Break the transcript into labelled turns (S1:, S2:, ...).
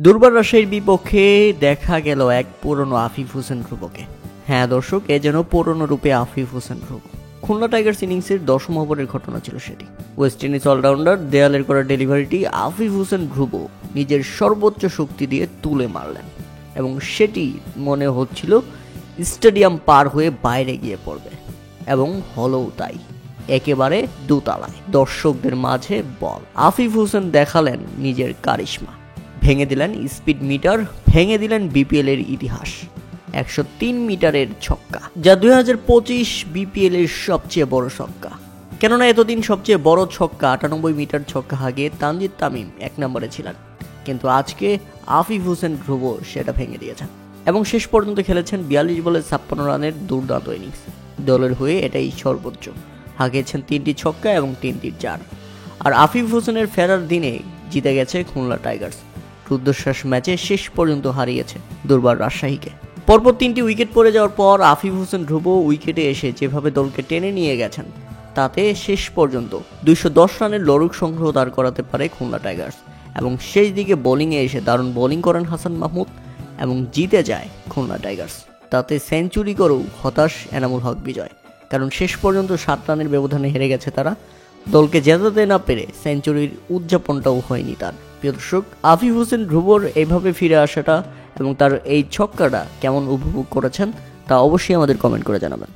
S1: দুর্বার রাজশাহীর বিপক্ষে দেখা গেল এক পুরনো আফিফ হোসেন ধ্রুবকে। হ্যাঁ দর্শক, এ যেন পুরনো রূপে আফিফ হোসেন ধ্রুব। খুলনা টাইগার্স ইনিংসের 10ম ওভারের ঘটনা ছিল সেটি। ওয়েস্ট ইন্ডিজ অলরাউন্ডার দেয়ালের করা ডেলিভারিটি আফিফ হোসেন ধ্রুব নিজের সর্বোচ্চ শক্তি দিয়ে তুলে মারলেন এবং সেটি মনে হচ্ছিল স্টেডিয়াম পার হয়ে বাইরে গিয়ে পড়বে, এবং হলোও তাই। একেবারে দোতলায় দর্শকদের মাঝে বল আফিফ হোসেন দেখালেন নিজের কারিশমা, ভেঙে দিলেন স্পিড মিটার, ভেঙে দিলেন বিপিএল এর ইতিহাস। 103 মিটারের ছক্কা, যা 2025 বিপিএল এর সবচেয়ে বড় ছক্কা। কেননা এতদিন সবচেয়ে বড় ছক্কা 98 মিটার ছক্কা হাঁকিয়ে তানজিদ তামিম 1 নম্বরে ছিলেন, কিন্তু আজকে আফিফ হোসেন ধ্রুব সেটা ভেঙে দিয়েছেন এবং শেষ পর্যন্ত খেলেছেন 42 বলে 56 রানের দুর্দান্ত ইনিংস। দলের হয়ে এটাই সর্বোচ্চ। হাঁকিয়েছেন 3টি ছক্কা এবং 3টি চার। আর আফিফ হোসেনের ফেরার দিনে জিতে গেছে খুলনা টাইগার্স। রুদ্ধশ্বাস ম্যাচে শেষ পর্যন্ত হারিয়েছে দুর্বার রাজশাহীকে। পরপর 3টি উইকেট পড়ে যাওয়ার পর আফিফ হোসেন ধ্রুব উইকেটে এসে যেভাবে দলকে টেনে নিয়ে গেছেন, তাতে শেষ পর্যন্ত 210 রানের লড়ুক সংগ্রহ দাঁড় করাতে পারে খুলনা টাইগার্স। এবং শেষ দিকে বোলিংয়ে এসে দারুণ বোলিং করেন হাসান মাহমুদ এবং জিতে যায় খুলনা টাইগার্স। তাতে সেঞ্চুরি করেও হতাশ এনামুল হক বিজয়, কারণ শেষ পর্যন্ত 7 রানের ব্যবধানে হেরে গেছে তারা। দলকে জেতাতে না পেরে সেঞ্চুরির উদযাপনটাও হয়নি তার। প্রিয় দর্শক, আফিফ হোসেন ধ্রুবর এইভাবে ফিরে আসাটা এবং তার এই ছক্কাটা কেমন উপভোগ করেছেন তা অবশ্যই আমাদের কমেন্ট করে জানাবেন।